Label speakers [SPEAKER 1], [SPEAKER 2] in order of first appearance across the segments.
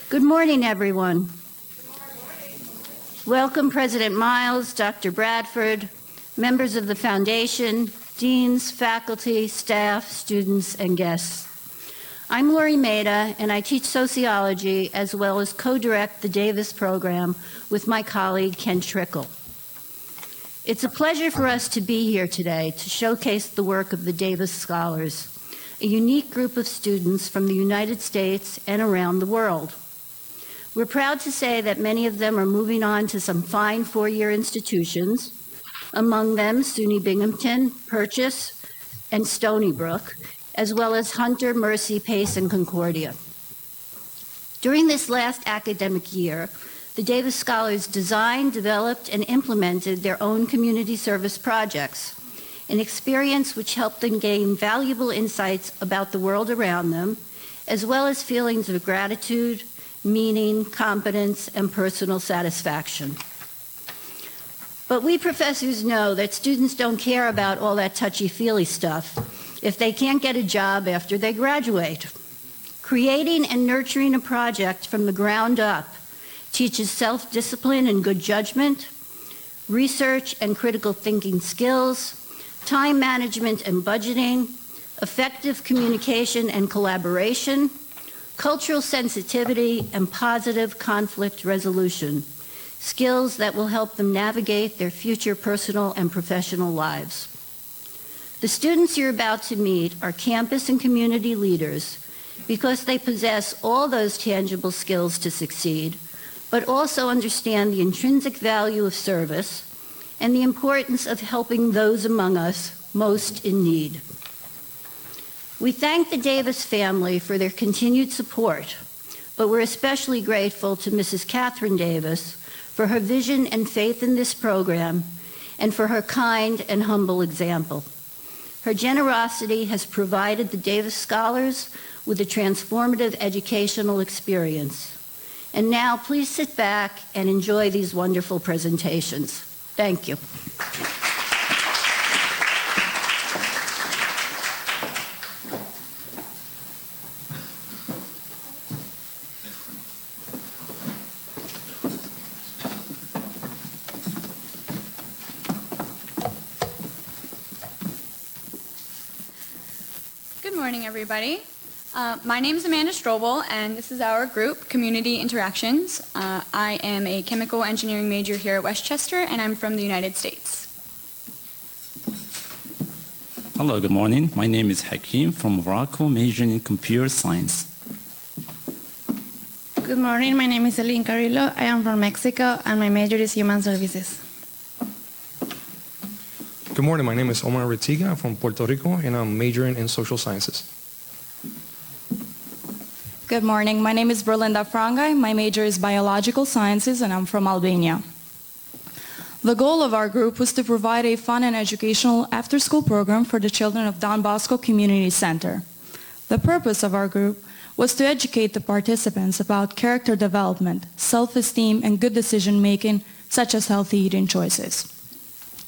[SPEAKER 1] Good morning, everyone. Welcome, President Miles, Dr. Bradford, members of the Foundation, deans, faculty, staff, students, and guests. I'm Lori Maida, and I teach sociology as well as co-direct the Davis program with my colleague, Ken Trickle. It's a pleasure for us to be here today to showcase the work of the Davis Scholars, a unique group of students from the United States and around the world. We're proud to say that many of them are moving on to some fine four-year institutions, among them SUNY Binghamton, Purchase, and Stony Brook, as well as Hunter, Mercy, Pace, and Concordia. During this last academic year, the Davis Scholars designed, developed, and implemented their own community service projects, an experience which helped them gain valuable insights about the world around them, as well as feelings of gratitude, meaning, competence, and personal satisfaction. But we professors know that students don't care about all that touchy-feely stuff if they can't get a job after they graduate. Creating and nurturing a project from the ground up teaches self-discipline and good judgment, research and critical thinking skills, time management and budgeting, effective communication and collaboration, cultural sensitivity, and positive conflict resolution, skills that will help them navigate their future personal and professional lives. The students you're about to meet are campus and community leaders because they possess all those tangible skills to succeed, but also understand the intrinsic value of service and the importance of helping those among us most in need. We thank the Davis family for their continued support, but we're especially grateful to Mrs. Kathryn Davis for her vision and faith in this program and for her kind and humble example. Her generosity has provided the Davis Scholars with a transformative educational experience. And now, please sit back and enjoy these wonderful presentations. Thank you.
[SPEAKER 2] Good morning, everybody. My name is Amanda Strobel, and this is our group, Community Interactions. I am a chemical engineering major here at Westchester, and I'm from the United States.
[SPEAKER 3] Hello, good morning. My name is Hakeem from Morocco, majoring in computer science.
[SPEAKER 4] Good morning. My name is Celine Carrillo. I am from Mexico, and my major is human services.
[SPEAKER 5] Good morning, my name is Omar Retiga. I'm from Puerto Rico, and I'm majoring in social sciences.
[SPEAKER 6] Good morning, my name is Berlinda Frangai. My major is biological sciences, and I'm from Albania. The goal of our group was to provide a fun and educational after-school program for the children of Don Bosco Community Center. The purpose of our group was to educate the participants about character development, self-esteem, and good decision-making, such as healthy eating choices.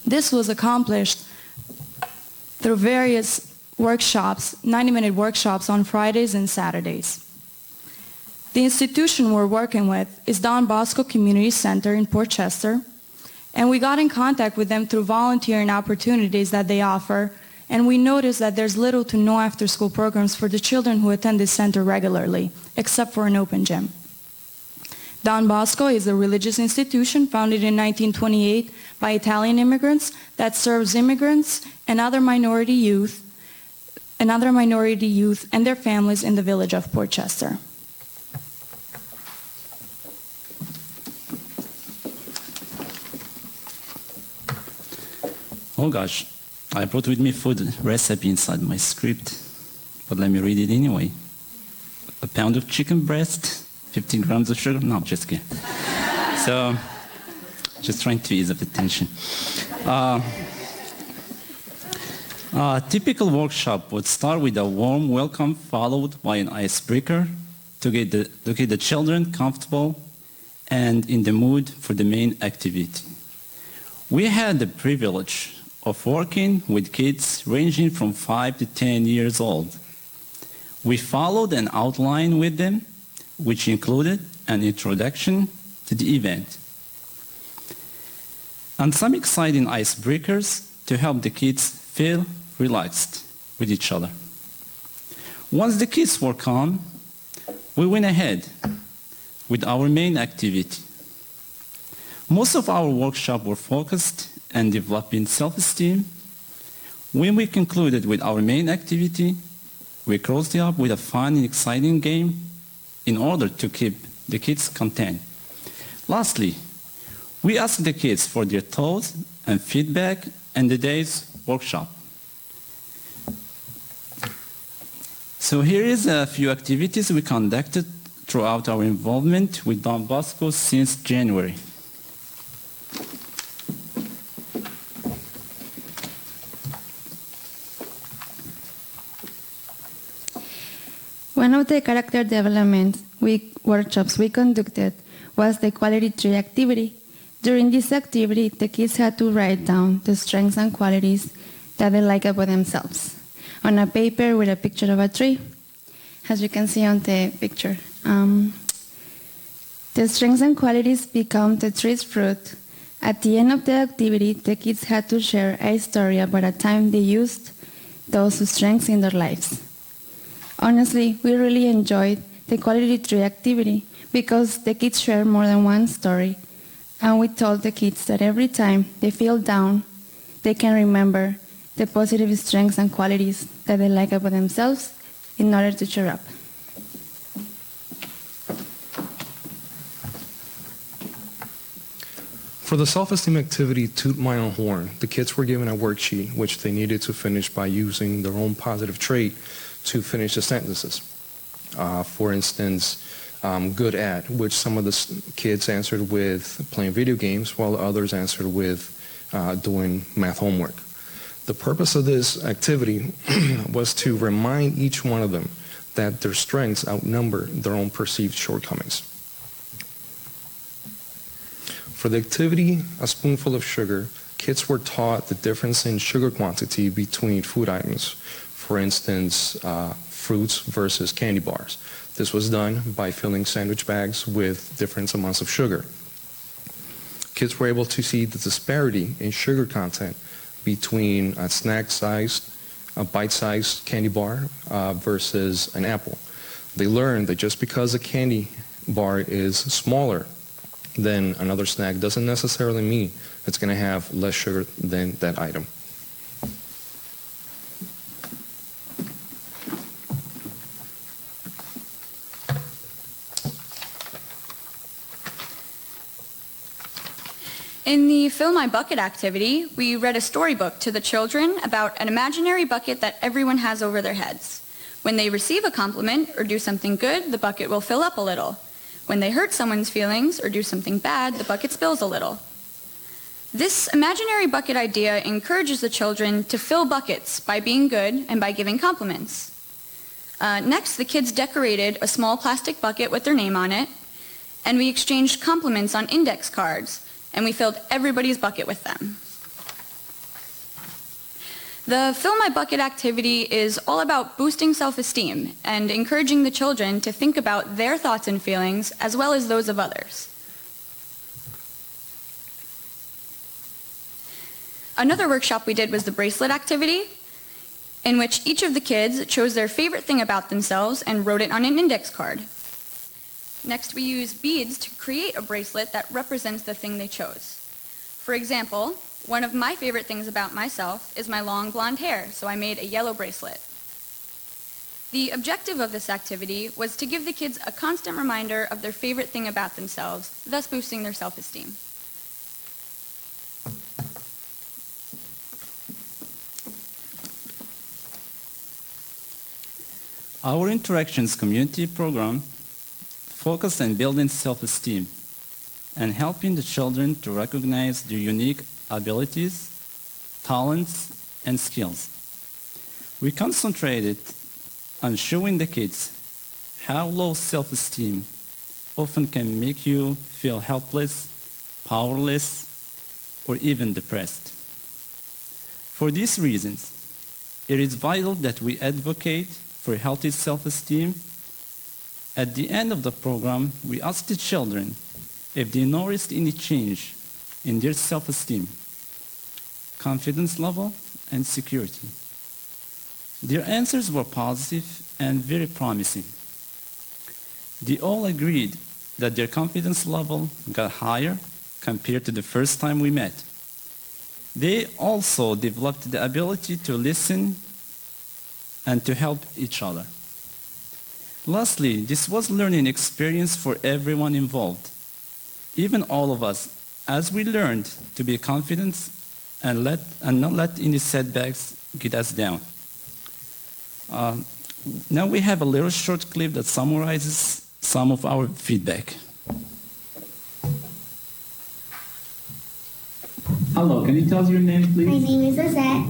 [SPEAKER 6] This was accomplished through various workshops, 90-minute workshops on Fridays and Saturdays. The institution we're working with is Don Bosco Community Center in Port Chester, and we got in contact with them through volunteering opportunities that they offer, and we noticed that there's little to no after-school programs for the children who attend this center regularly, except for an open gym. Don Bosco is a religious institution founded in 1928 by Italian immigrants that serves immigrants and other minority youth and their families in the village of Port Chester.
[SPEAKER 3] Oh gosh, I brought with me food recipe inside my script, but let me read it anyway. A pound of chicken breast, 15 grams of sugar. No, just kidding. So, just trying to ease up the tension. A typical workshop would start with a warm welcome followed by an icebreaker to get the children comfortable and in the mood for the main activity. We had the privilege of working with kids ranging from 5 to 10 years old. We followed an outline with them, which included an introduction to the event and some exciting icebreakers to help the kids feel relaxed with each other. Once the kids were calm, we went ahead with our main activity. Most of our workshops were focused on developing self-esteem. When we concluded with our main activity, we closed it up with a fun and exciting game in order to keep the kids content. Lastly, we asked the kids for their thoughts and feedback on the day's workshop. So here is a few activities we conducted throughout our involvement with Don Bosco since January.
[SPEAKER 4] One of the character development workshops we conducted was the quality tree activity. During this activity, the kids had to write down the strengths and qualities that they like about themselves on a paper with a picture of a tree, as you can see on the picture. The strengths and qualities become the tree's fruit. At the end of the activity, the kids had to share a story about a time they used those strengths in their lives. Honestly, we really enjoyed the quality tree activity because the kids shared more than one story, and we told the kids that every time they feel down, they can remember the positive strengths and qualities that they like about themselves in order to cheer up.
[SPEAKER 5] For the self-esteem activity, Toot My Own Horn, the kids were given a worksheet which they needed to finish by using their own positive trait to finish the sentences. For instance, good at, which some of the kids answered with playing video games, while others answered with doing math homework. The purpose of this activity was to remind each one of them that their strengths outnumber their own perceived shortcomings. For the activity, A Spoonful of Sugar, kids were taught the difference in sugar quantity between food items. For instance, fruits versus candy bars. This was done by filling sandwich bags with different amounts of sugar. Kids were able to see the disparity in sugar content between a snack-sized, a bite-sized candy bar versus an apple. They learned that just because a candy bar is smaller than another snack doesn't necessarily mean it's going to have less sugar than that item.
[SPEAKER 2] In the Fill My Bucket activity, we read a storybook to the children about an imaginary bucket that everyone has over their heads. When they receive a compliment or do something good, the bucket will fill up a little. When they hurt someone's feelings or do something bad, the bucket spills a little. This imaginary bucket idea encourages the children to fill buckets by being good and by giving compliments. Next, the kids decorated a small plastic bucket with their name on it, and we exchanged compliments on index cards, and we filled everybody's bucket with them. The Fill My Bucket activity is all about boosting self-esteem and encouraging the children to think about their thoughts and feelings as well as those of others. Another workshop we did was the bracelet activity, in which each of the kids chose their favorite thing about themselves and wrote it on an index card. Next, we used beads to create a bracelet that represents the thing they chose. For example, one of my favorite things about myself is my long blonde hair, so I made a yellow bracelet. The objective of this activity was to give the kids a constant reminder of their favorite thing about themselves, thus boosting their self-esteem.
[SPEAKER 3] Our Interactions community program focused on building self-esteem and helping the children to recognize their unique abilities, talents, and skills. We concentrated on showing the kids how low self-esteem often can make you feel helpless, powerless, or even depressed. For these reasons, it is vital that we advocate for healthy self-esteem. At the end of the program, we ask the children if they noticed any change in their self-esteem, confidence level, and security. Their answers were positive and very promising. They all agreed that their confidence level got higher compared to the first time we met. They also developed the ability to listen and to help each other. Lastly, this was a learning experience for everyone involved, even all of us, as we learned to be confident and not let any setbacks get us down. Now we have a little short clip that summarizes some of our feedback. Hello, can you tell us your name, please?
[SPEAKER 7] My name is Azette.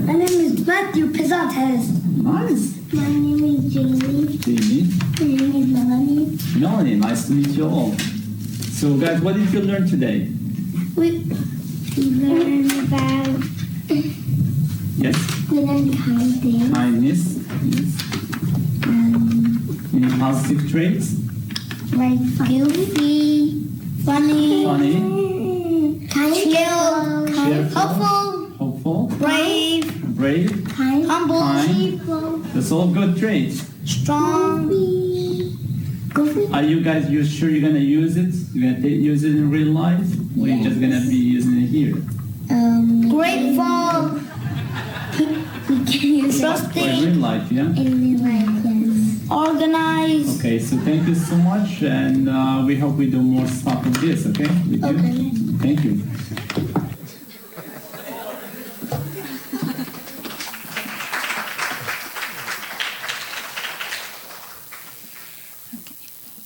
[SPEAKER 7] My name is Matthew Pizates.
[SPEAKER 3] Nice.
[SPEAKER 7] My name is Jamie.
[SPEAKER 3] Jamie.
[SPEAKER 7] My name is Melanie.
[SPEAKER 3] Melanie, nice to meet you all. So guys, what did you learn today?
[SPEAKER 7] We learned about
[SPEAKER 3] Yes?
[SPEAKER 7] we learned kindness.
[SPEAKER 3] Kindness. Yes. Any positive traits?
[SPEAKER 7] Like goofy, funny, chill, hopeful,
[SPEAKER 3] Hopeful.
[SPEAKER 7] brave,
[SPEAKER 3] Kind.
[SPEAKER 7] humble,
[SPEAKER 3] That's all good traits.
[SPEAKER 7] strong, goofy.
[SPEAKER 3] Are you guys sure you're gonna use it? You're gonna use it in real life? Or you're just gonna be using it here?
[SPEAKER 7] Grateful. We can use
[SPEAKER 3] For
[SPEAKER 7] trusting
[SPEAKER 3] real life, yeah?
[SPEAKER 7] in life, yes. Organized.
[SPEAKER 3] Okay, so thank you so much, and we hope we do more stuff of this, okay? With you?
[SPEAKER 7] Okay.
[SPEAKER 3] Thank you.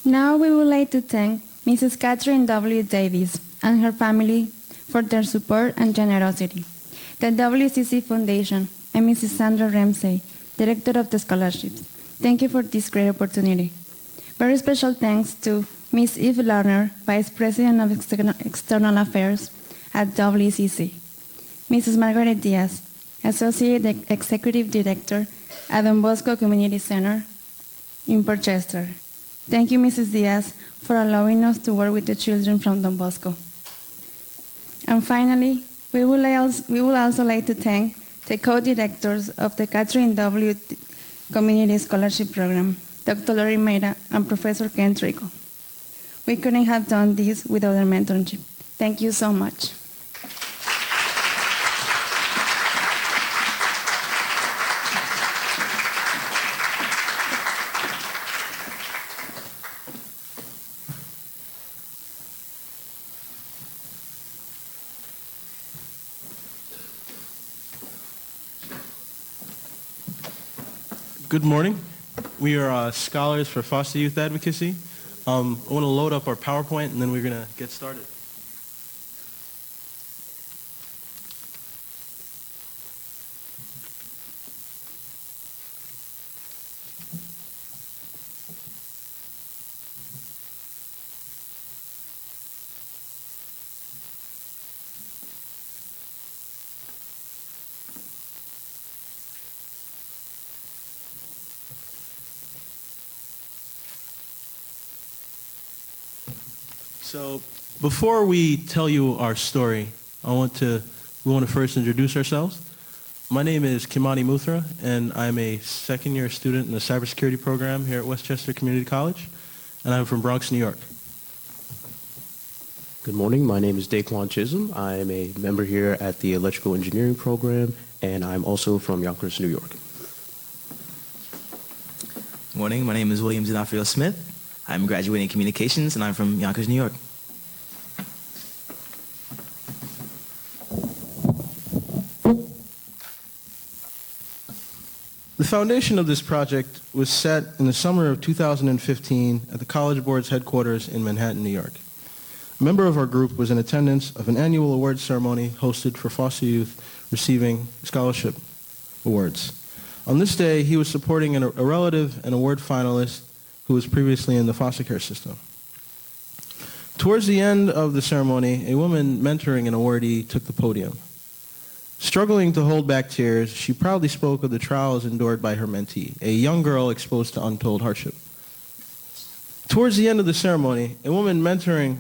[SPEAKER 4] Now we would like to thank Mrs. Kathryn W. Davis and her family for their support and generosity, the WCC Foundation, and Mrs. Sandra Ramsey, Director of the Scholarships. Thank you for this great opportunity. Very special thanks to Ms. Eve Lerner, Vice President of External Affairs at WCC, Mrs. Margaret Diaz, Associate Executive Director at Don Bosco Community Center in Portchester. Thank you, Mrs. Diaz, for allowing us to work with the children from Don Bosco. And finally, we would also like to thank the co-directors of the Kathryn W. Community Scholarship Program, Dr. Lori Meira and Professor Ken Trickle. We couldn't have done this without their mentorship. Thank you so much.
[SPEAKER 8] Good morning. We are scholars for foster youth advocacy. I want to load up our PowerPoint and then we're going to get started. So before we tell you our story, we want to first introduce ourselves. My name is Kimani Muthra, and I'm a second-year student in the cybersecurity program here at Westchester Community College, and I'm from Bronx, New York.
[SPEAKER 9] Good morning. My name is Daquan Chisholm. I am a member here at the electrical engineering program, and I'm also from Yonkers, New York.
[SPEAKER 10] Morning. My name is William D'Onofrio Smith. I'm graduating in communications, and I'm from Yonkers, New York.
[SPEAKER 8] The foundation of this project was set in the summer of 2015 at the College Board's headquarters in Manhattan, New York. A member of our group was in attendance of an annual awards ceremony hosted for foster youth receiving scholarship awards. On this day, he was supporting a relative and award finalist who was previously in the foster care system. Towards the end of the ceremony, a woman mentoring an awardee took the podium. Struggling to hold back tears, she proudly spoke of the trials endured by her mentee, a young girl exposed to untold hardship. Towards the end of the ceremony, a woman mentoring,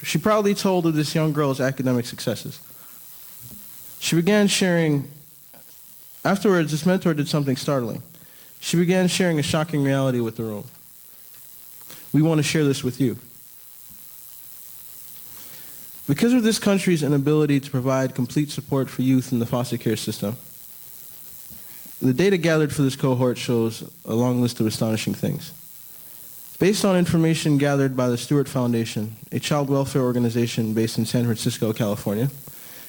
[SPEAKER 8] she proudly told of this young girl's academic successes. She began sharing, afterwards, this mentor did something startling. She began sharing a shocking reality with the room. We want to share this with you. Because of this country's inability to provide complete support for youth in the foster care system, the data gathered for this cohort shows a long list of astonishing things. Based on information gathered by the Stewart Foundation, a child welfare organization based in San Francisco, California,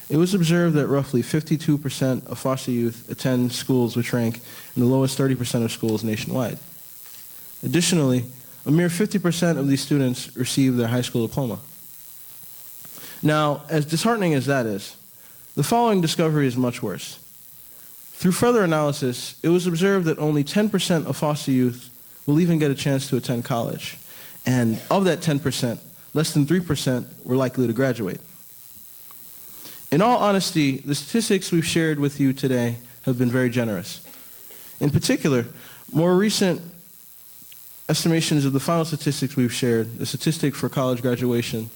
[SPEAKER 8] it was observed that roughly 52% of foster youth attend schools which rank in the lowest 30% of schools nationwide. Additionally, a mere 50% of these students receive their high school diploma. Now, as disheartening as that is, the following discovery is much worse. Through further analysis, it was observed that only 10% of foster youth will even get a chance to attend college. And of that 10%, less than 3% were likely to graduate. In all honesty, the statistics we've shared with you today have been very generous. In particular, more recent estimations of the final statistics we've shared, the statistic for college graduation,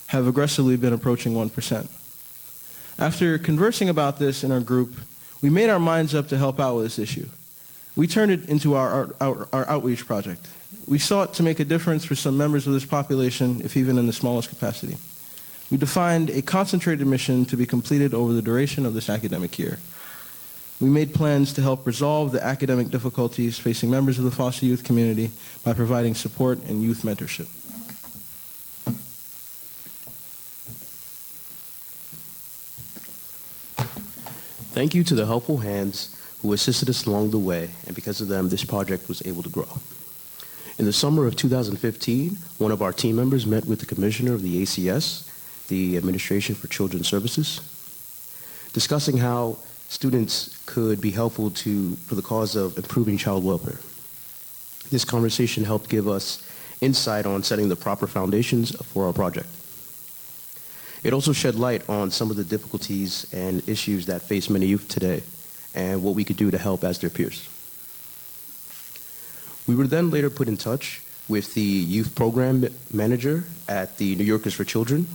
[SPEAKER 8] have aggressively been approaching 1%. After conversing about this in our group, we made our minds up to help out with this issue. We turned it into our outreach project. We sought to make a difference for some members of this population, if even in the smallest capacity. We defined a concentrated mission to be completed over the duration of this academic year. We made plans to help resolve the academic difficulties facing members of the foster youth community by providing support and youth mentorship.
[SPEAKER 9] Thank you to the helpful hands who assisted us along the way, and because of them, this project was able to grow. In the summer of 2015, one of our team members met with the commissioner of the ACS, the Administration for Children's Services, discussing how students could be helpful for the cause of improving child welfare. This conversation helped give us insight on setting the proper foundations for our project. It also shed light on some of the difficulties and issues that face many youth today and what we could do to help as their peers. We were then later put in touch with the youth program manager at the New Yorkers for Children,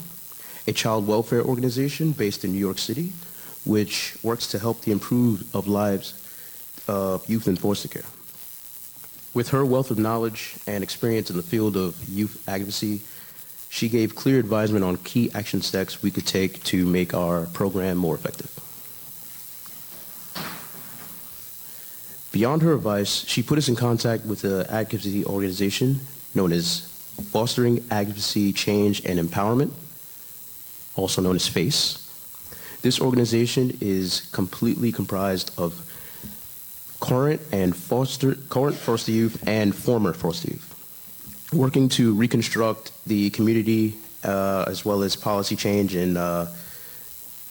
[SPEAKER 9] a child welfare organization based in New York City, which works to help the improve of lives of youth in foster care. With her wealth of knowledge and experience in the field of youth advocacy, she gave clear advisement on key action steps we could take to make our program more effective. Beyond her advice, she put us in contact with an advocacy organization known as Fostering Advocacy, Change, and Empowerment, also known as FACE. This organization is completely comprised of current foster youth and former foster youth, working to reconstruct the community as well as policy change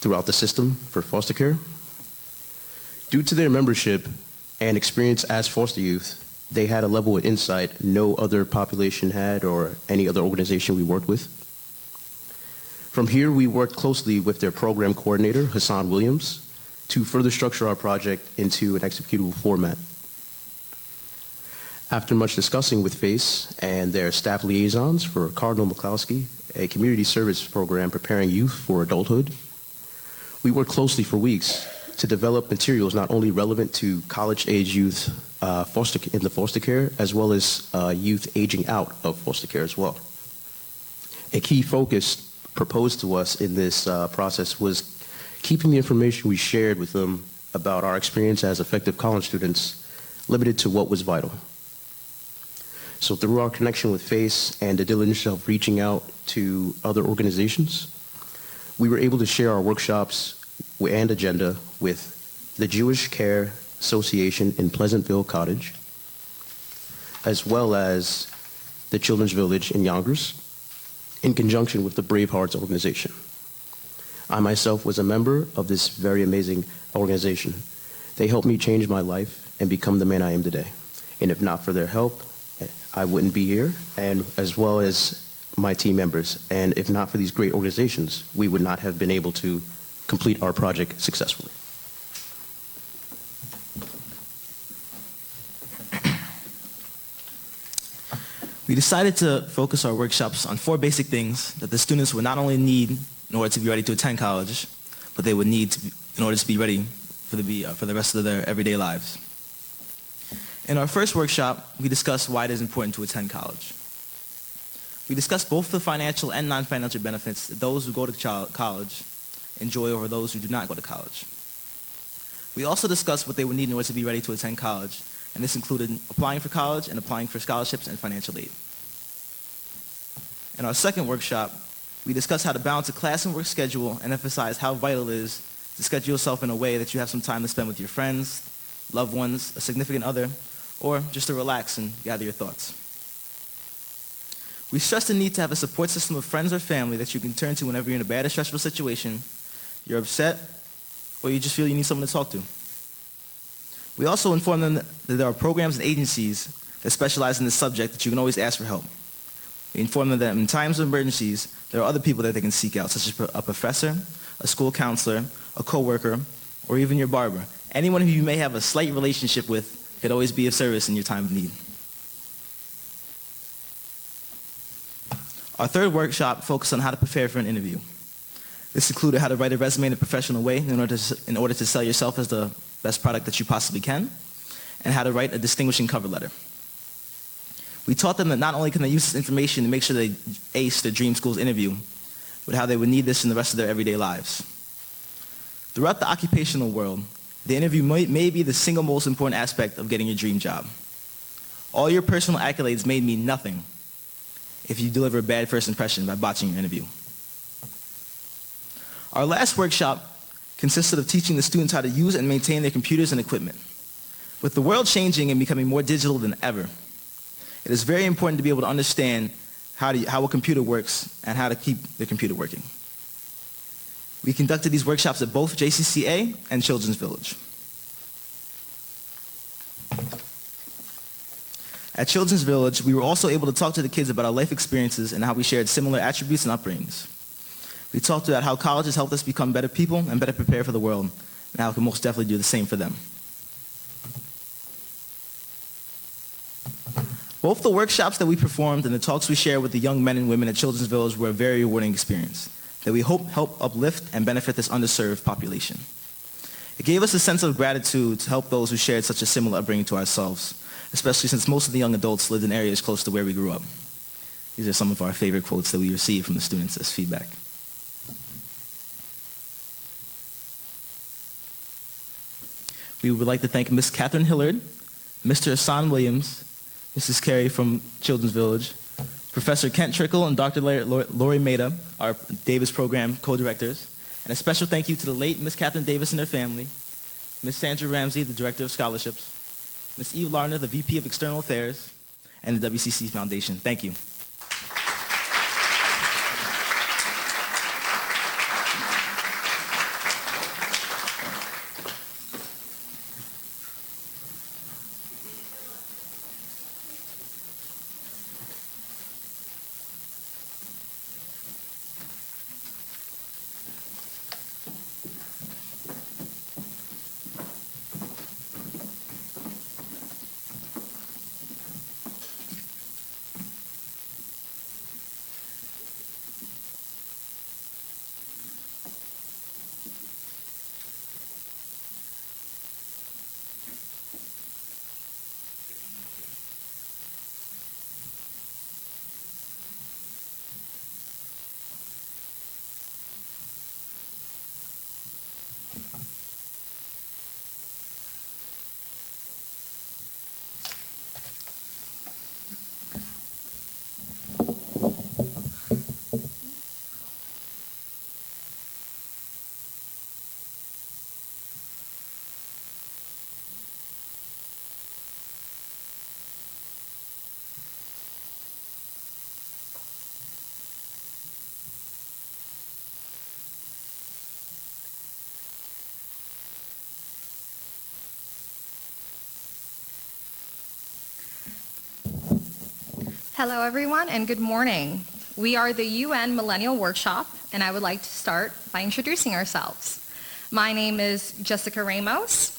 [SPEAKER 9] throughout the system for foster care. Due to their membership and experience as foster youth, they had a level of insight no other population had or any other organization we worked with. From here, we worked closely with their program coordinator, Hassan Williams, to further structure our project into an executable format. After much discussing with FACE and their staff liaisons for Cardinal McCloskey, a community service program preparing youth for adulthood, we worked closely for weeks to develop materials not only relevant to college-age youth in the foster care, as well as youth aging out of foster care as well. A key focus proposed to us in this process was keeping the information we shared with them about our experience as effective college students limited to what was vital. So through our connection with FACE and the diligence of reaching out to other organizations, we were able to share our workshops and agenda with the Jewish Care Association in Pleasantville Cottage, as well as the Children's Village in Yonkers, in conjunction with the Brave Hearts organization. I myself was a member of this very amazing organization. They helped me change my life and become the man I am today. And if not for their help, I wouldn't be here, and as well as my team members. And if not for these great organizations, we would not have been able to complete our project successfully.
[SPEAKER 10] We decided to focus our workshops on 4 basic things that the students would not only need in order to be ready to attend college, but they would need in order to be ready for the rest of their everyday lives. In our first workshop, we discussed why it is important to attend college. We discussed both the financial and non-financial benefits that those who go to college enjoy over those who do not go to college. We also discussed what they would need in order to be ready to attend college, and this included applying for college and applying for scholarships and financial aid. In our second workshop, we discussed how to balance a class and work schedule and emphasize how vital it is to schedule yourself in a way that you have some time to spend with your friends, loved ones, a significant other, or just to relax and gather your thoughts. We stress the need to have a support system of friends or family that you can turn to whenever you're in a bad or stressful situation, you're upset, or you just feel you need someone to talk to. We also inform them that there are programs and agencies that specialize in this subject that you can always ask for help. We inform them that in times of emergencies, there are other people that they can seek out, such as a professor, a school counselor, a coworker, or even your barber. Anyone who you may have a slight relationship with could always be of service in your time of need. Our third workshop focused on how to prepare for an interview. This included how to write a resume in a professional way in order to sell yourself as the best product that you possibly can, and how to write a distinguishing cover letter. We taught them that not only can they use this information to make sure they ace their dream school's interview, but how they would need this in the rest of their everyday lives. Throughout the occupational world, the interview may be the single most important aspect of getting your dream job. All your personal accolades may mean nothing if you deliver a bad first impression by botching your interview. Our last workshop consisted of teaching the students how to use and maintain their computers and equipment. With the world changing and becoming more digital than ever, it is very important to be able to understand how a computer works and how to keep the computer working. We conducted these workshops at both JCCA and Children's Village. At Children's Village, we were also able to talk to the kids about our life experiences and how we shared similar attributes and upbringings. We talked about how college has helped us become better people and better prepared for the world, and how it can most definitely do the same for them. Both the workshops that we performed and the talks we shared with the young men and women at Children's Village were a very rewarding experience that we hope help uplift and benefit this underserved population. It gave us a sense of gratitude to help those who shared such a similar upbringing to ourselves, especially since most of the young adults lived in areas close to where we grew up. These are some of our favorite quotes that we received from the students as feedback. We would like to thank Ms. Kathryn Hillard, Mr. Hassan Williams, Mrs. Carey from Children's Village, Professor Kent Trickle and Dr. Lori Maida, our Davis Program co-directors, and a special thank you to the late Ms. Catherine Davis and her family, Ms. Sandra Ramsey, the Director of Scholarships, Ms. Eve Larner, the VP of External Affairs, and the WCC Foundation. Thank you.
[SPEAKER 11] Hello, everyone, and good morning. We are the UN Millennial Workshop, and I would like to start by introducing ourselves. My name is Jessica Ramos.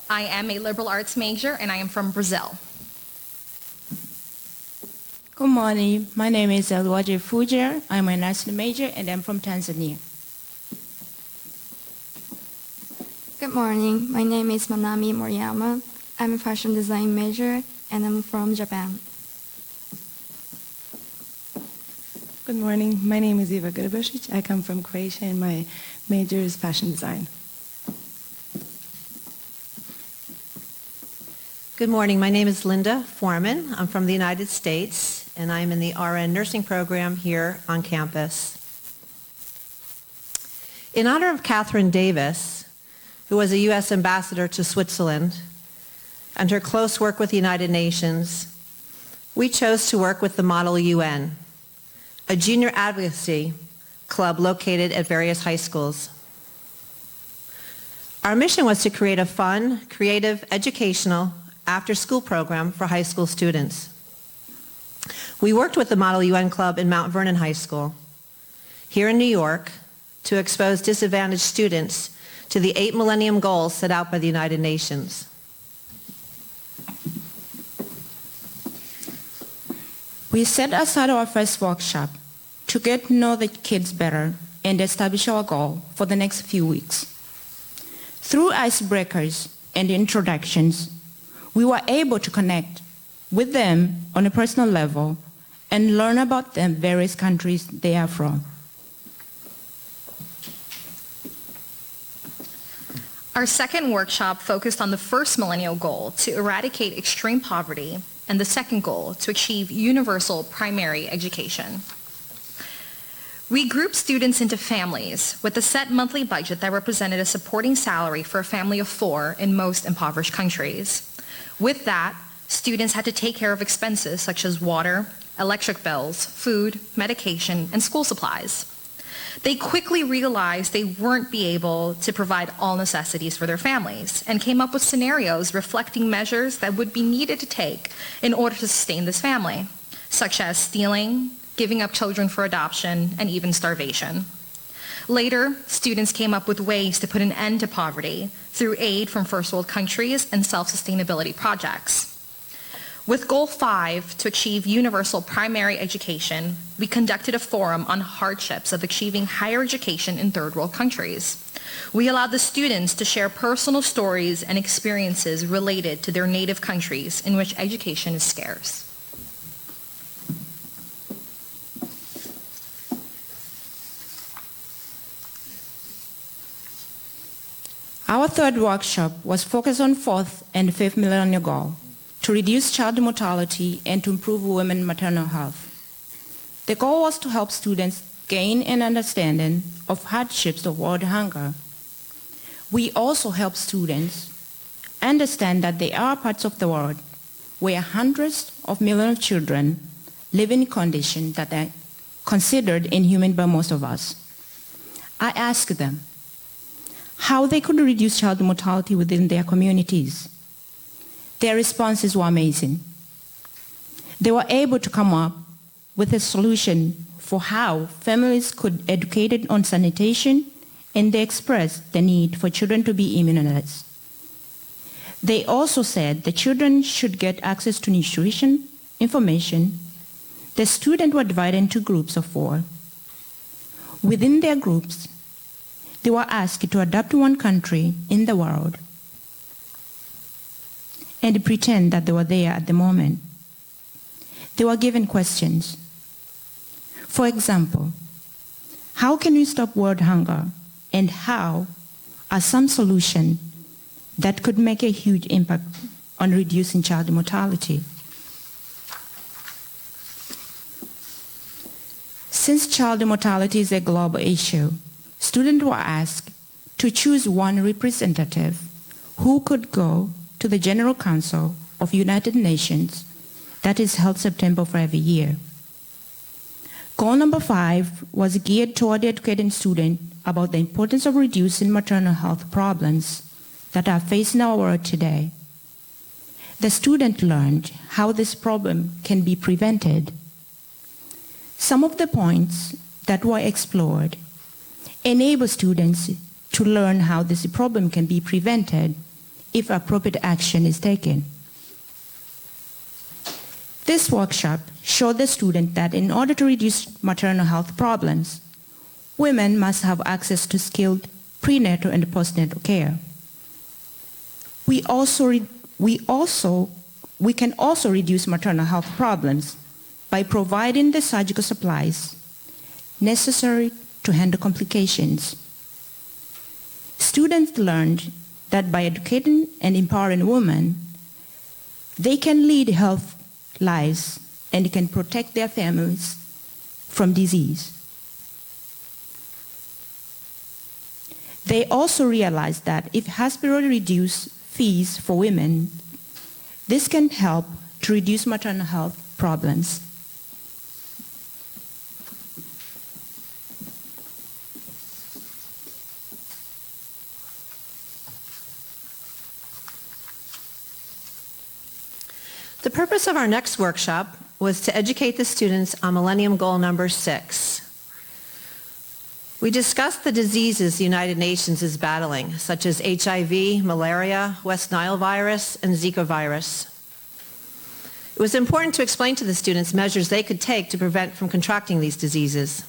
[SPEAKER 11] I am a liberal arts major, and I am from Brazil.
[SPEAKER 12] Good morning. My name is Elwaje Fujer. I'm a nursing major, and I'm from Tanzania.
[SPEAKER 13] Good morning. My name is Manami Moriyama. I'm a fashion design major, and I'm from Japan.
[SPEAKER 14] Good morning. My name is Eva Grubasic. I come from Croatia, and my major is fashion design.
[SPEAKER 15] Good morning. My name is Linda Foreman. I'm from the United States, and I'm in the RN nursing program here on campus. In honor of Kathryn Davis, who was a U.S. ambassador to Switzerland, and her close work with the United Nations, we chose to work with the Model UN, a junior advocacy club located at various high schools. Our mission was to create a fun, creative, educational, after-school program for high school students. We worked with the Model UN Club in Mount Vernon High School, here in New York, to expose disadvantaged students to the 8 Millennium Goals set out by the United Nations.
[SPEAKER 12] We set aside our first workshop to get to know the kids better and establish our goal for the next few weeks. Through icebreakers and introductions, we were able to connect with them on a personal level and learn about the various countries they are from.
[SPEAKER 11] Our second workshop focused on the first millennial goal to eradicate extreme poverty and the second goal to achieve universal primary education. We grouped students into families with a set monthly budget that represented a supporting salary for a family of 4 in most impoverished countries. With that, students had to take care of expenses such as water, electric bills, food, medication, and school supplies. They quickly realized they weren't be able to provide all necessities for their families and came up with scenarios reflecting measures that would be needed to take in order to sustain this family, such as stealing, giving up children for adoption, and even starvation. Later, students came up with ways to put an end to poverty through aid from first world countries and self-sustainability projects. With Goal 5 to achieve universal primary education, we conducted a forum on hardships of achieving higher education in third world countries. We allowed the students to share personal stories and experiences related to their native countries in which education is scarce.
[SPEAKER 12] Our third workshop was focused on fourth and fifth millennial goal, to reduce child mortality and to improve women's maternal health. The goal was to help students gain an understanding of hardships of world hunger. We also help students understand that there are parts of the world where hundreds of millions of children live in conditions that are considered inhuman by most of us. I asked them how they could reduce child mortality within their communities. Their responses were amazing. They were able to come up with a solution for how families could educate on sanitation, and they expressed the need for children to be immunized. They also said the children should get access to nutrition, information. The students were divided into groups of 4. Within their groups, they were asked to adapt to one country in the world and pretend that they were there at the moment. They were given questions. For example, how can we stop world hunger, and how are some solutions that could make a huge impact on reducing child mortality? Since child mortality is a global issue, students were asked to choose one representative who could go to the General Council of United Nations that is held September for every year. Goal number 5 was geared toward educating students about the importance of reducing maternal health problems that are facing our world today. the student learned how this problem can be prevented. Some of the points that were explored enable students to learn how this problem can be prevented if appropriate action is taken. This workshop showed the student that in order to reduce maternal health problems, women must have access to skilled prenatal and postnatal care. We can also reduce maternal health problems by providing the surgical supplies necessary to handle complications. Students learned that by educating and empowering women, they can lead healthy lives and can protect their families from disease. They also realized that if hospitals reduce fees for women, this can help to reduce maternal health problems.
[SPEAKER 15] The purpose of our next workshop was to educate the students on Millennium Goal number 6. We discussed the diseases the United Nations is battling, such as HIV, malaria, West Nile virus, and Zika virus. It was important to explain to the students measures they could take to prevent from contracting these diseases.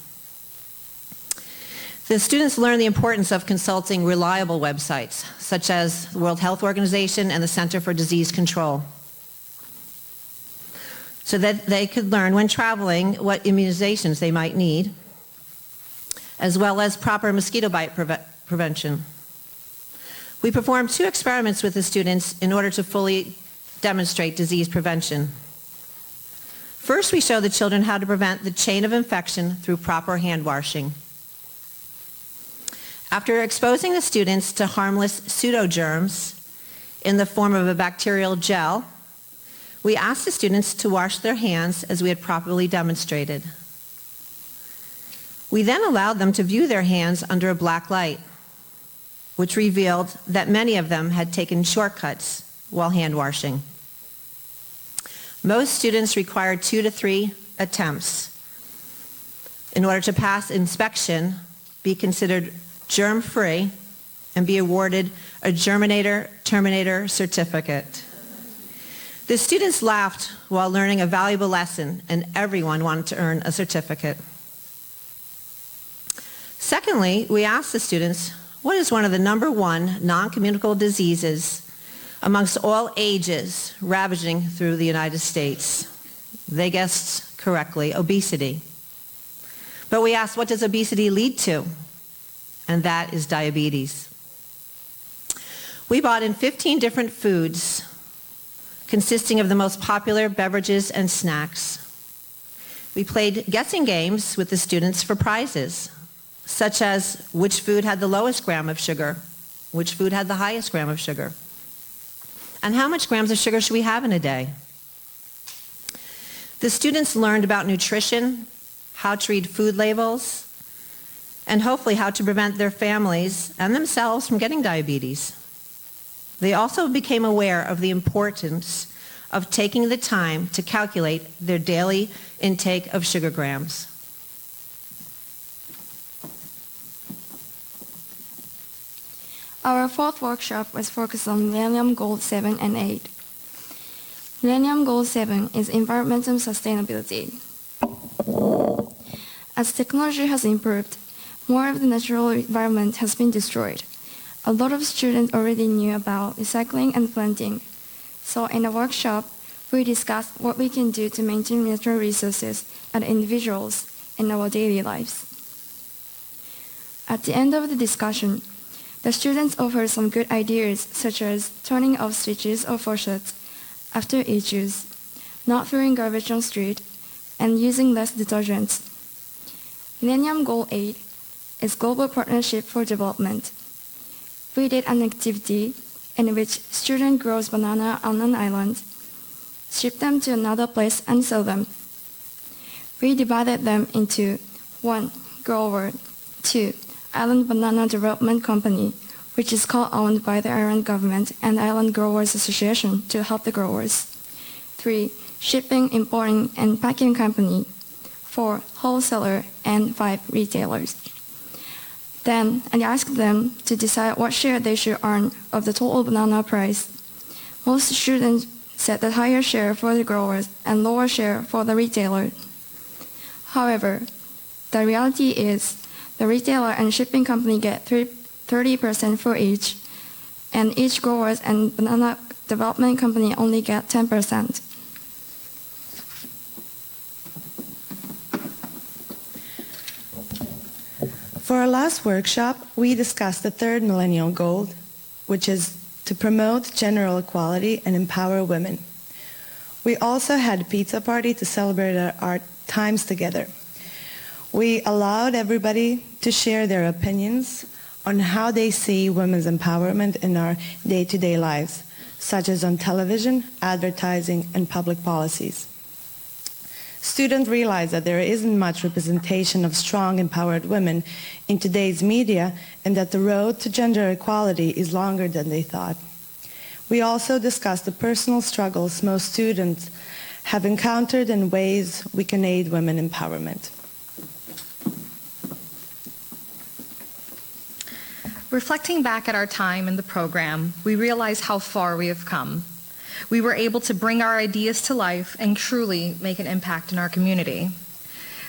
[SPEAKER 15] The students learned the importance of consulting reliable websites, such as the World Health Organization and the Center for Disease Control, so that they could learn when traveling what immunizations they might need, as well as proper mosquito bite prevention. We performed 2 experiments with the students in order to fully demonstrate disease prevention. First, we showed the children how to prevent the chain of infection through proper hand washing. After exposing the students to harmless pseudogerms in the form of a bacterial gel, we asked the students to wash their hands as we had properly demonstrated. We then allowed them to view their hands under a black light, which revealed that many of them had taken shortcuts while hand washing. Most students required 2 to 3 attempts in order to pass inspection, be considered germ-free, and be awarded a Germinator-Terminator certificate. The students laughed while learning a valuable lesson, and everyone wanted to earn a certificate. Secondly, we asked the students, what is one of the #1 non-communicable diseases amongst all ages ravaging through the United States? They guessed correctly, obesity. But we asked, what does obesity lead to? And that is diabetes. We brought in 15 different foods consisting of the most popular beverages and snacks. We played guessing games with the students for prizes, such as which food had the lowest gram of sugar, which food had the highest gram of sugar, and how much grams of sugar should we have in a day. The students learned about nutrition, how to read food labels, and hopefully how to prevent their families and themselves from getting diabetes. They also became aware of the importance of taking the time to calculate their daily intake of sugar grams.
[SPEAKER 13] Our 4th workshop was focused on Millennium Goals 7 and 8. Millennium Goal 7 is environmental sustainability. As technology has improved, more of the natural environment has been destroyed. A lot of students already knew about recycling and planting. So in the workshop, we discussed what we can do to maintain natural resources as individuals in our daily lives. At the end of the discussion, the students offered some good ideas, such as turning off switches or faucets after each use, not throwing garbage on the street, and using less detergents. Millennium Goal 8 is Global Partnership for Development. We did an activity in which students grow banana on an island, ship them to another place and sell them. We divided them into 1. Grower, 2. Island Banana Development Company, which is co-owned by the island government and Island Growers Association to help the growers. 3. Shipping, importing, and packing company. 4. Wholesaler, and 5. Retailers. Then I asked them to decide what share they should earn of the total banana price. Most students said that higher share for the growers and lower share for the retailer. However, the reality is the retailer and shipping company get 30% for each, and each growers and banana development company only get 10%.
[SPEAKER 14] For our last workshop, we discussed the third millennial goal, which is to promote gender equality and empower women. We also had a pizza party to celebrate our times together. We allowed everybody to share their opinions on how they see women's empowerment in our day-to-day lives, such as on television, advertising, and public policies. Students realized that there isn't much representation of strong, empowered women in today's media and that the road to gender equality is longer than they thought. We also discussed the personal struggles most students have encountered and ways we can aid women empowerment.
[SPEAKER 11] Reflecting back at our time in the program, we realize how far we have come. We were able to bring our ideas to life and truly make an impact in our community.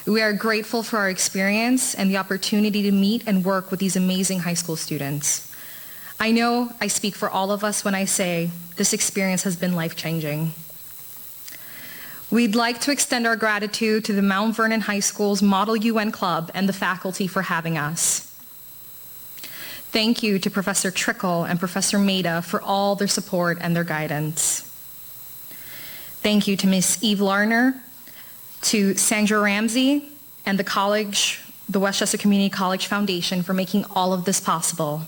[SPEAKER 11] We are grateful for our experience and the opportunity to meet and work with these amazing high school students. I know I speak for all of us when I say this experience has been life-changing. We'd like to extend our gratitude to the Mount Vernon High School's Model UN Club and the faculty for having us. Thank you to Professor Trickle and Professor Maida for all their support and their guidance. Thank you to Ms. Eve Larner, to Sandra Ramsey, and the Westchester Community College Foundation for making all of this possible.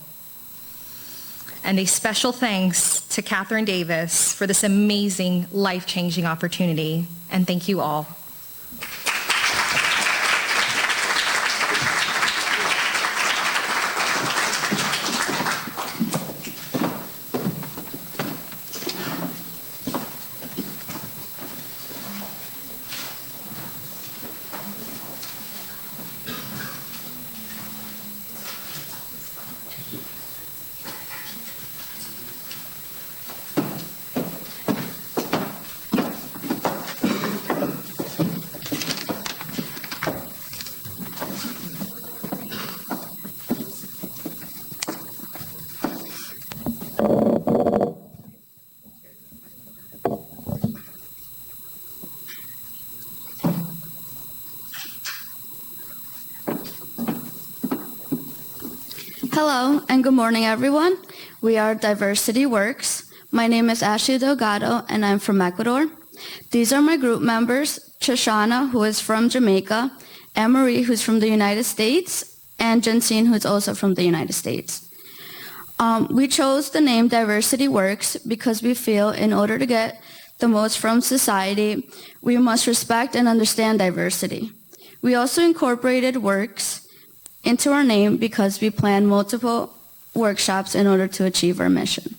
[SPEAKER 11] And a special thanks to Kathryn Davis for this amazing, life-changing opportunity. And thank you all.
[SPEAKER 16] Hello and good morning, everyone. We are Diversity Works. My name is Ashley Delgado and I'm from Ecuador. These are my group members, Shoshana, who is from Jamaica, Anne-Marie, who's from the United States, and Jensine, who's also from the United States. We chose the name Diversity Works because we feel in order to get the most from society, we must respect and understand diversity. We also incorporated works into our name because we plan multiple workshops in order to achieve our mission.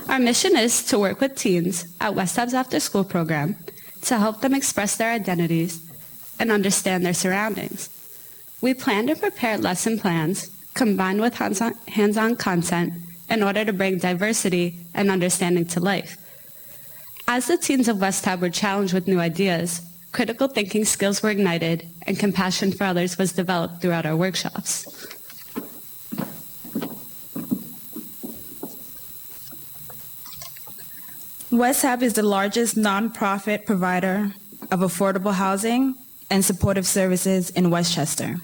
[SPEAKER 17] Our mission is to work with teens at West Hab's after-school program to help them express their identities and understand their surroundings. We plan to prepare lesson plans combined with hands-on content in order to bring diversity and understanding to life. As the teens of West Hab were challenged with new ideas, critical thinking skills were ignited and compassion for others was developed throughout our workshops.
[SPEAKER 6] West Hab is the largest nonprofit provider of affordable housing and supportive services in Westchester.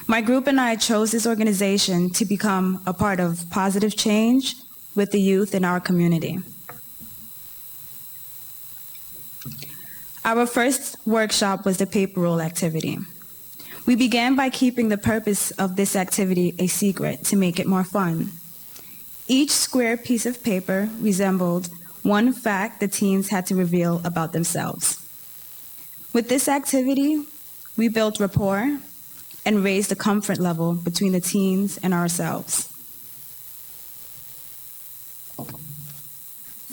[SPEAKER 6] My group and I chose this organization to become a part of positive change with the youth in our community. Our first workshop was the paper roll activity. We began by keeping the purpose of this activity a secret to make it more fun. Each square piece of paper resembled one fact the teens had to reveal about themselves. With this activity, We built rapport and raised the comfort level between the teens and ourselves.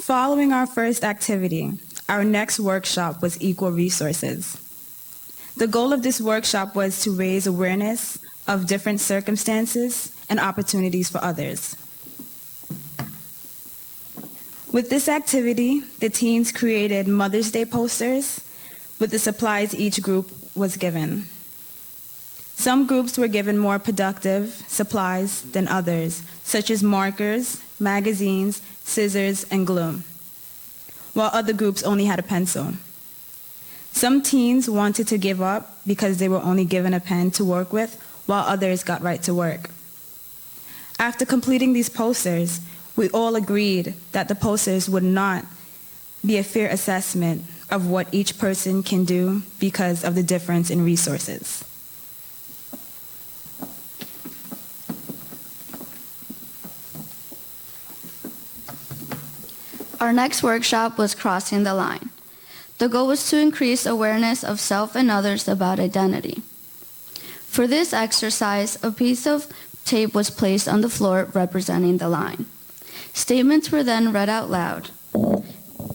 [SPEAKER 6] Following our first activity, our next workshop was equal resources. The goal of this workshop was to raise awareness of different circumstances and opportunities for others. With this activity, the teens created Mother's Day posters with the supplies each group was given. Some groups were given more productive supplies than others, such as markers, magazines, scissors, and glue, while other groups only had a pencil. Some teens wanted to give up because they were only given a pen to work with, while others got right to work. After completing these posters, we all agreed that the posters would not be a fair assessment of what each person can do because of the difference in resources.
[SPEAKER 16] Our next workshop was Crossing the Line. The goal was to increase awareness of self and others about identity. For this exercise, a piece of tape was placed on the floor representing the line. Statements were then read out loud.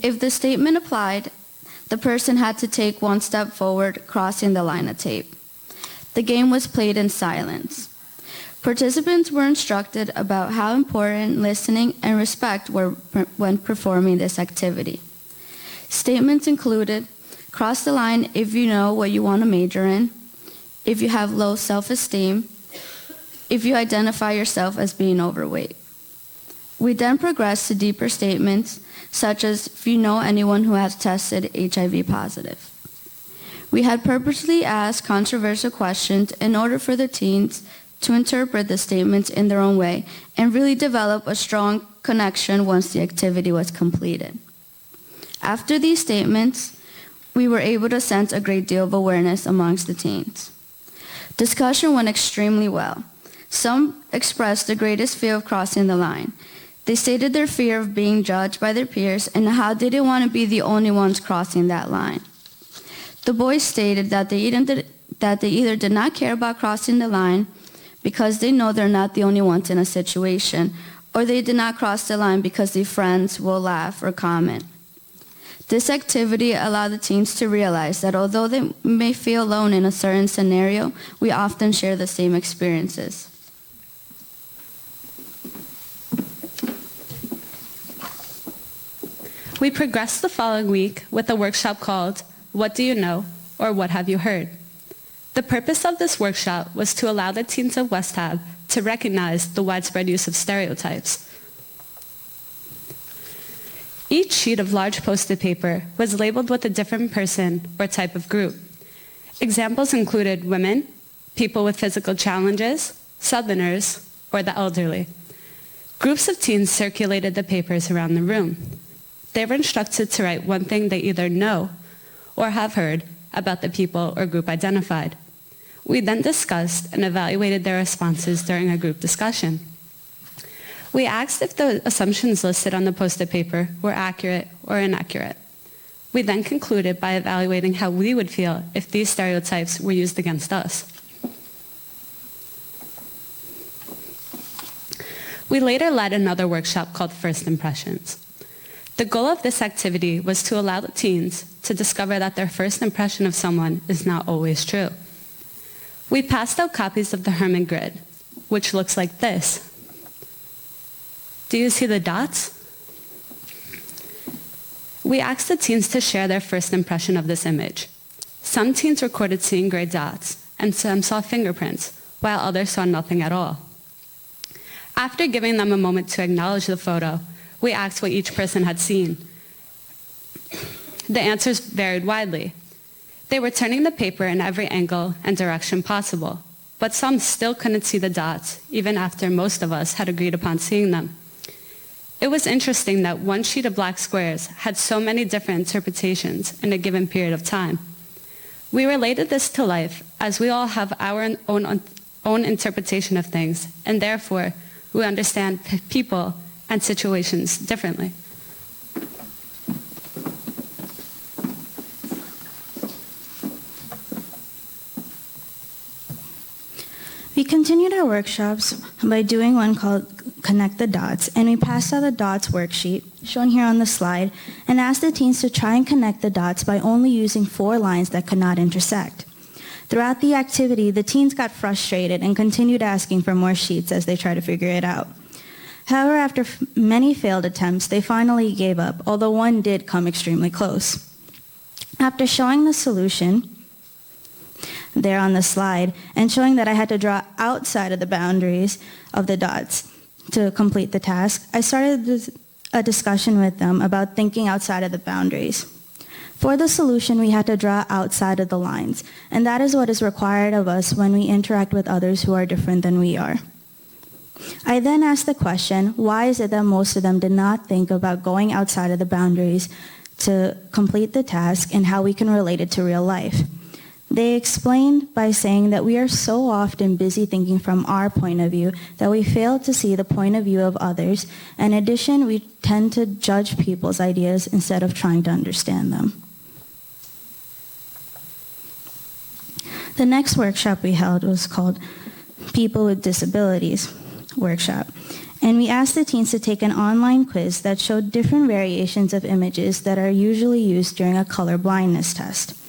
[SPEAKER 16] If the statement applied, the person had to take one step forward, crossing the line of tape. The game was played in silence. Participants were instructed about how important listening and respect were when performing this activity. Statements included, cross the line if you know what you want to major in, if you have low self-esteem, if you identify yourself as being overweight. We then progressed to deeper statements, such as if you know anyone who has tested HIV positive. We had purposely asked controversial questions in order for the teens to interpret the statements in their own way and really develop a strong connection once the activity was completed. After these statements, we were able to sense a great deal of awareness amongst the teens. Discussion went extremely well. Some expressed the greatest fear of crossing the line. They stated their fear of being judged by their peers and how they didn't want to be the only ones crossing that line. The boys stated that they either did not care about crossing the line because they know they're not the only ones in a situation, or they did not cross the line because their friends will laugh or comment. This activity allowed the teens to realize that although they may feel alone in a certain scenario, we often share the same experiences.
[SPEAKER 17] We progressed the following week with a workshop called What Do You Know? Or What Have You Heard? The purpose of this workshop was to allow the teens of West Hab to recognize the widespread use of stereotypes. Each sheet of large Post-it paper was labeled with a different person or type of group. Examples included women, people with physical challenges, Southerners, or the elderly. Groups of teens circulated the papers around the room. They were instructed to write one thing they either know or have heard about the people or group identified. We then discussed and evaluated their responses during a group discussion. We asked if the assumptions listed on the Post-it paper were accurate or inaccurate. We then concluded by evaluating how we would feel if these stereotypes were used against us. We later led another workshop called First Impressions. The goal of this activity was to allow the teens to discover that their first impression of someone is not always true. We passed out copies of the Herman Grid, which looks like this. Do you see the dots? We asked the teens to share their first impression of this image. Some teens recorded seeing gray dots, and some saw fingerprints, while others saw nothing at all. After giving them a moment to acknowledge the photo, we asked what each person had seen. The answers varied widely. They were turning the paper in every angle and direction possible, but some still couldn't see the dots, even after most of us had agreed upon seeing them. It was interesting that one sheet of black squares had so many different interpretations in a given period of time. We related this to life, as we all have our own interpretation of things, and therefore we understand people and situations differently.
[SPEAKER 18] continued our workshops by doing one called Connect the Dots, and we passed out the dots worksheet, shown here on the slide, and asked the teens to try and connect the dots by only using 4 lines that could not intersect. Throughout the activity, the teens got frustrated and continued asking for more sheets as they tried to figure it out. However, after many failed attempts, they finally gave up, although one did come extremely close. After showing the solution there on the slide and showing that I had to draw outside of the boundaries of the dots to complete the task, I started a discussion with them about thinking outside of the boundaries. For the solution, we had to draw outside of the lines, and that is what is required of us when we interact with others who are different than we are. I then asked the question, why is it that most of them did not think about going outside of the boundaries to complete the task and how we can relate it to real life? They explained by saying that we are so often busy thinking from our point of view that we fail to see the point of view of others. In addition, we tend to judge people's ideas instead of trying to understand them. The next workshop we held was called People with Disabilities workshop, and we asked the teens to take an online quiz that showed different variations of images that are usually used during a color blindness test.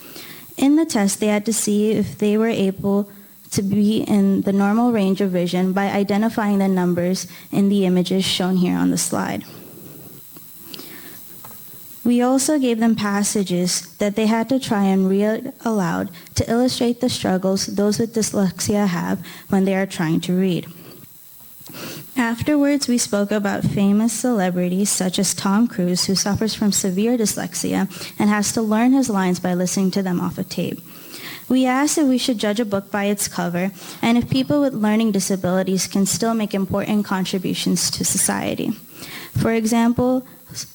[SPEAKER 18] In the test, they had to see if they were able to be in the normal range of vision by identifying the numbers in the images shown here on the slide. We also gave them passages that they had to try and read aloud to illustrate the struggles those with dyslexia have when they are trying to read. Afterwards, we spoke about famous celebrities such as Tom Cruise, who suffers from severe dyslexia and has to learn his lines by listening to them off a tape. We asked if we should judge a book by its cover and if people with learning disabilities can still make important contributions to society. For example,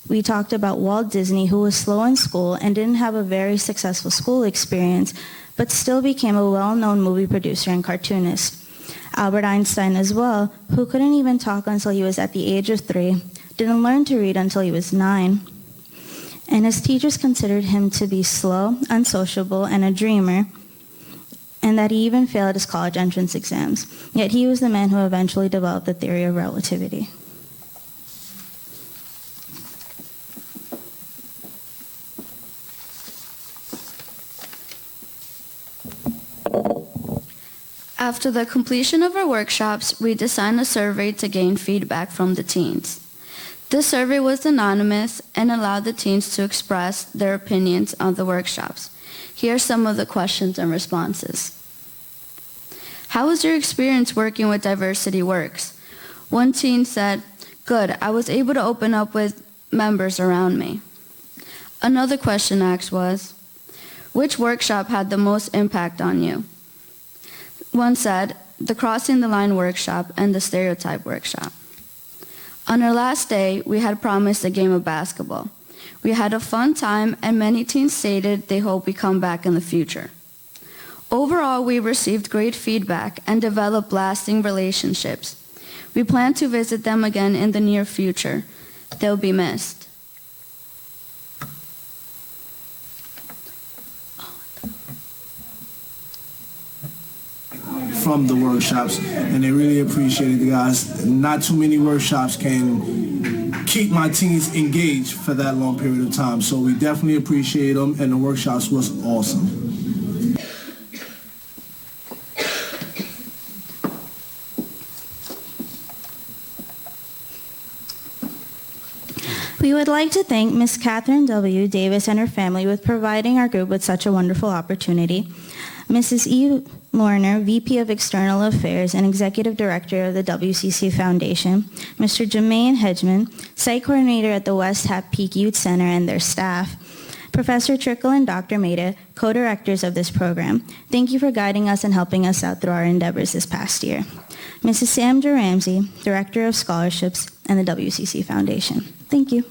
[SPEAKER 18] we talked about Walt Disney, who was slow in school and didn't have a very successful school experience, but still became a well-known movie producer and cartoonist. Albert Einstein as well, who couldn't even talk until he was at the age of 3, didn't learn to read until he was 9, and his teachers considered him to be slow, unsociable, and a dreamer, and that he even failed his college entrance exams. Yet he was the man who eventually developed the theory of relativity.
[SPEAKER 16] After the completion of our workshops, we designed a survey to gain feedback from the teens. This survey was anonymous and allowed the teens to express their opinions on the workshops. Here are some of the questions and responses. How was your experience working with Diversity Works? One teen said, "Good, I was able to open up with members around me." Another question asked was, "Which workshop had the most impact on you?" One said, "The Crossing the Line workshop and the Stereotype workshop." On our last day, we had promised a game of basketball. We had a fun time, and many teens stated they hope we come back in the future. Overall, we received great feedback and developed lasting relationships. We plan to visit them again in the near future. They'll be missed.
[SPEAKER 19] From the workshops, and they really appreciated it, guys. Not too many workshops can keep my teens engaged for that long period of time, so we definitely appreciate them, and the workshops was awesome.
[SPEAKER 18] We would like to thank Ms. Kathryn W. Davis and her family with providing our group with such a wonderful opportunity. Mrs. E. Lorner, VP of External Affairs and Executive Director of the WCC Foundation, Mr. Jermaine Hedgeman, Site Coordinator at the West Hap Peak Youth Center and their staff, Professor Trickle and Dr. Maida, co-directors of this program. Thank you for guiding us and helping us out through our endeavors this past year. Mrs. Sandra Ramsey, Director of Scholarships and the WCC Foundation. Thank you.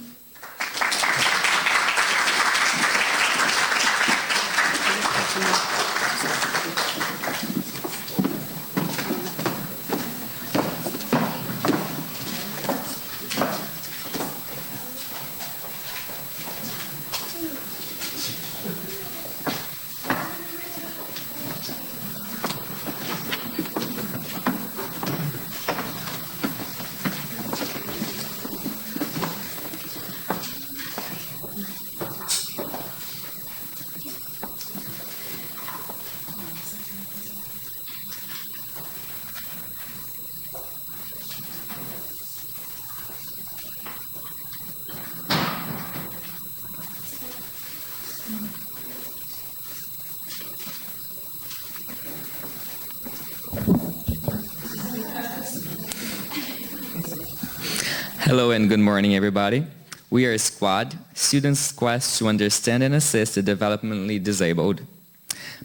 [SPEAKER 20] Hello and good morning, everybody. We are a squad, students' quest to understand and assist the developmentally disabled.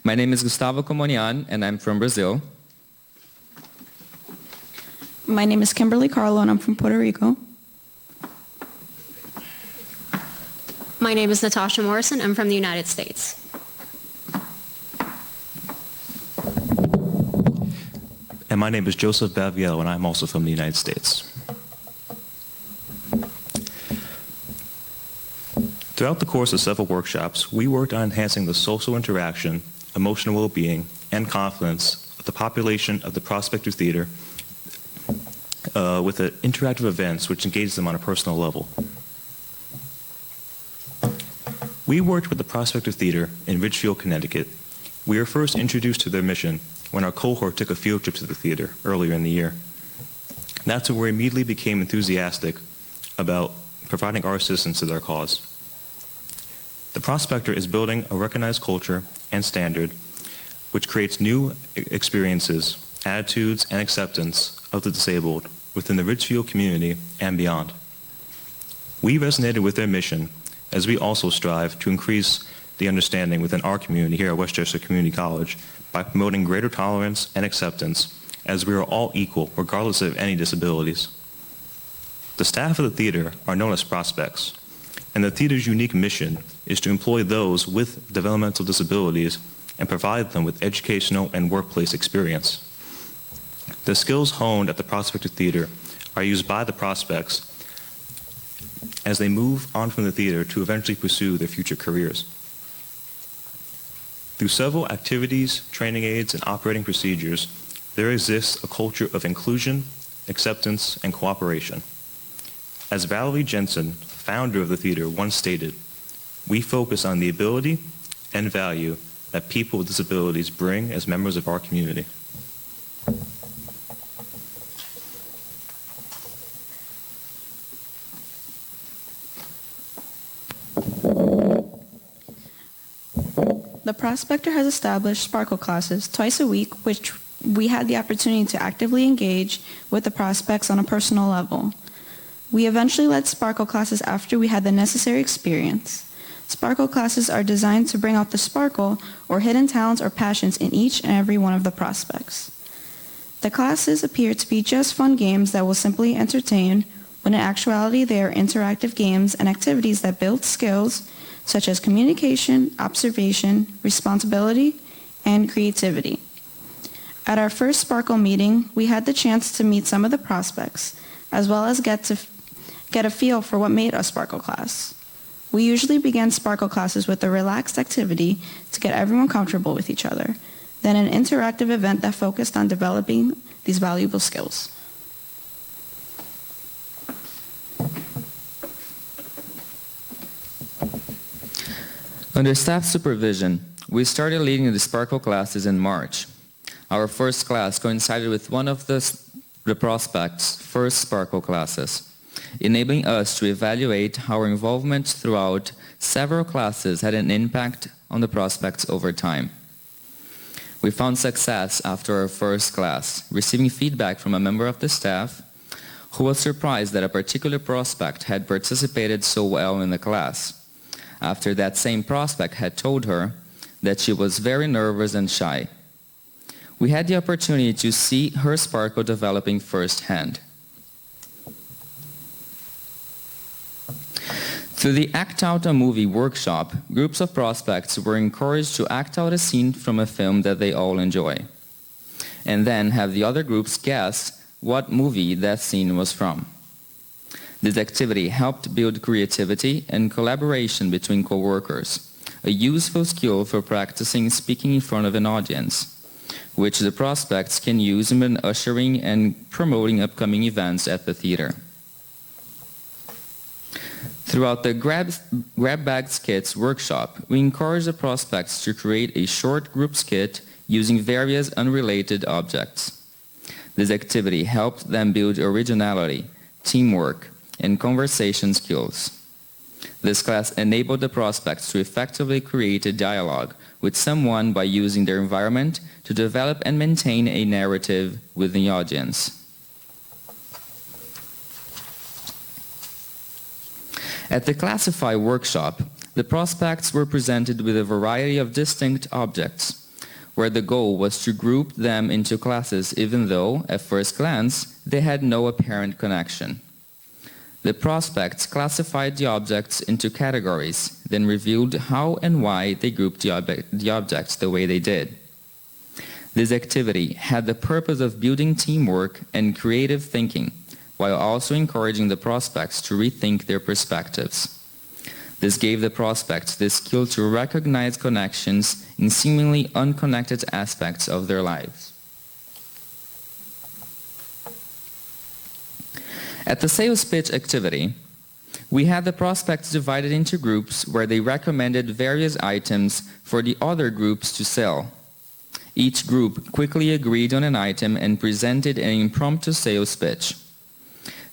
[SPEAKER 20] My name is Gustavo Comonian, and I'm from Brazil.
[SPEAKER 6] My name is Kimberly Carlo, and I'm from Puerto Rico.
[SPEAKER 21] My name is Natasha Morrison. I'm from the United States.
[SPEAKER 22] And my name is Joseph Baviel, and I'm also from the United States. Throughout the course of several workshops, we worked on enhancing the social interaction, emotional well-being, and confidence of the population of the Prospector Theater with interactive events which engage them on a personal level. We worked with the Prospector Theater in Ridgefield, Connecticut. We were first introduced to their mission when our cohort took a field trip to the theater earlier in the year. That's when we immediately became enthusiastic about providing our assistance to their cause. The Prospector is building a recognized culture and standard which creates new experiences, attitudes, and acceptance of the disabled within the Ridgefield community and beyond. We resonated with their mission as we also strive to increase the understanding within our community here at Westchester Community College by promoting greater tolerance and acceptance as we are all equal regardless of any disabilities. The staff of the theater are known as prospects, and the theater's unique mission is to employ those with developmental disabilities and provide them with educational and workplace experience. The skills honed at the Prospector Theater are used by the prospects as they move on from the theater to eventually pursue their future careers. Through several activities, training aids, and operating procedures, there exists a culture of inclusion, acceptance, and cooperation. As Valerie Jensen, founder of the theater, once stated, we focus on the ability and value that people with disabilities bring as members of our community.
[SPEAKER 6] The Prospector has established Sparkle classes twice a week, which we had the opportunity to actively engage with the prospects on a personal level. We eventually led Sparkle classes after we had the necessary experience. Sparkle classes are designed to bring out the sparkle or hidden talents or passions in each and every one of the prospects. The classes appear to be just fun games that will simply entertain, when in actuality they are interactive games and activities that build skills such as communication, observation, responsibility, and creativity. At our first Sparkle meeting, we had the chance to meet some of the prospects, as well as get a feel for what made a Sparkle class. We usually began Sparkle classes with a relaxed activity to get everyone comfortable with each other, then an interactive event that focused on developing these valuable skills.
[SPEAKER 20] Under staff supervision, we started leading the Sparkle classes in March. Our first class coincided with one of the prospects' first Sparkle classes, enabling us to evaluate how our involvement throughout several classes had an impact on the prospects over time. We found success after our first class, receiving feedback from a member of the staff who was surprised that a particular prospect had participated so well in the class, after that same prospect had told her that she was very nervous and shy. We had the opportunity to see her sparkle developing firsthand. Through the Act Out a Movie workshop, groups of prospects were encouraged to act out a scene from a film that they all enjoy, and then have the other groups guess what movie that scene was from. This activity helped build creativity and collaboration between coworkers, a useful skill for practicing speaking in front of an audience, which the prospects can use when ushering and promoting upcoming events at the theater. Throughout the Grab Bag Skits workshop, we encouraged the prospects to create a short group skit using various unrelated objects. This activity helped them build originality, teamwork, and conversation skills. This class enabled the prospects to effectively create a dialogue with someone by using their environment to develop and maintain a narrative with the audience. At the Classify workshop, the prospects were presented with a variety of distinct objects, where the goal was to group them into classes even though, at first glance, they had no apparent connection. The prospects classified the objects into categories, then revealed how and why they grouped the objects the way they did. This activity had the purpose of building teamwork and creative thinking, while also encouraging the prospects to rethink their perspectives. This gave the prospects the skill to recognize connections in seemingly unconnected aspects of their lives. At the sales pitch activity, we had the prospects divided into groups where they recommended various items for the other groups to sell. Each group quickly agreed on an item and presented an impromptu sales pitch.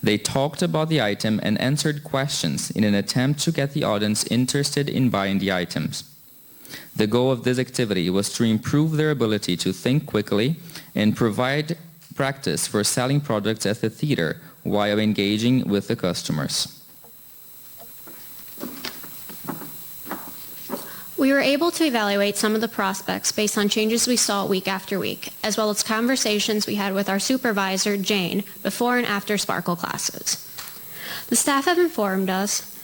[SPEAKER 20] They talked about the item and answered questions in an attempt to get the audience interested in buying the items. The goal of this activity was to improve their ability to think quickly and provide practice for selling products at the theater while engaging with the customers.
[SPEAKER 21] We were able to evaluate some of the prospects based on changes we saw week after week, as well as conversations we had with our supervisor, Jane, before and after Sparkle classes. The staff have informed us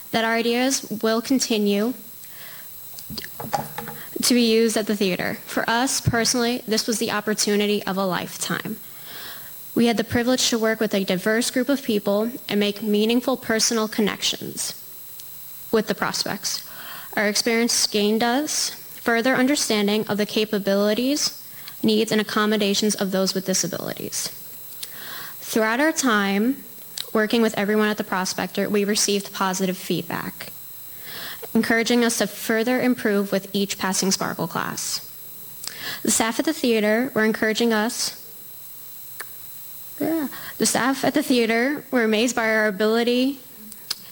[SPEAKER 21] that our ideas will continue to be used at the theater. For us, personally, this was the opportunity of a lifetime. We had the privilege to work with a diverse group of people and make meaningful personal connections with the prospects. Our experience gained us further understanding of the capabilities, needs, and accommodations of those with disabilities. Throughout our time working with everyone at the Prospector, we received positive feedback, encouraging us to further improve with each passing Sparkle class. The staff at the theater were amazed by our ability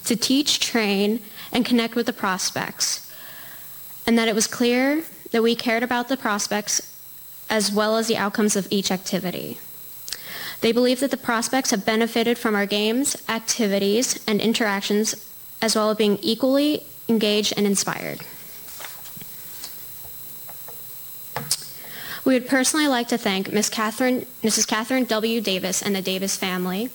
[SPEAKER 21] to teach, train, and connect with the prospects, and that it was clear that we cared about the prospects as well as the outcomes of each activity. They believe that the prospects have benefited from our games, activities, and interactions, as well as being equally engaged and inspired. We would personally like to thank Mrs. Kathryn W. Davis and the Davis family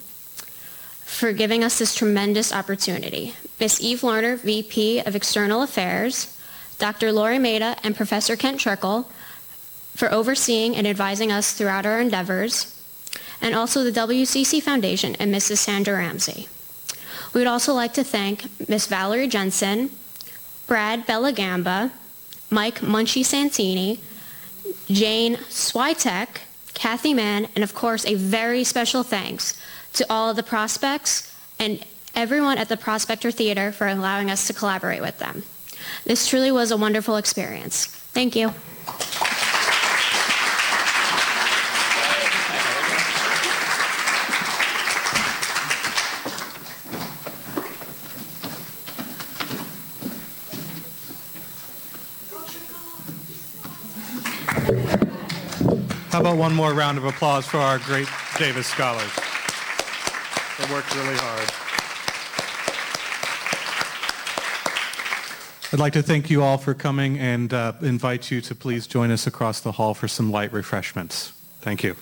[SPEAKER 21] for giving us this tremendous opportunity. Ms. Eve Lerner, VP of External Affairs, Dr. Lori Maida, and Professor Kent Trickle for overseeing and advising us throughout our endeavors, and also the WCC Foundation and Mrs. Sandra Ramsey. We would also like to thank Ms. Valerie Jensen, Brad Bellagamba, Mike Munchie Santini, Jane Switek, Kathy Mann, and of course a very special thanks to all of the prospects and everyone at the Prospector Theater for allowing us to collaborate with them. This truly was a wonderful experience. Thank you.
[SPEAKER 1] How about one more round of applause for our great Davis scholars? They worked really hard. I'd like to thank you all for coming and invite you to please join us across the hall for some light refreshments. Thank you.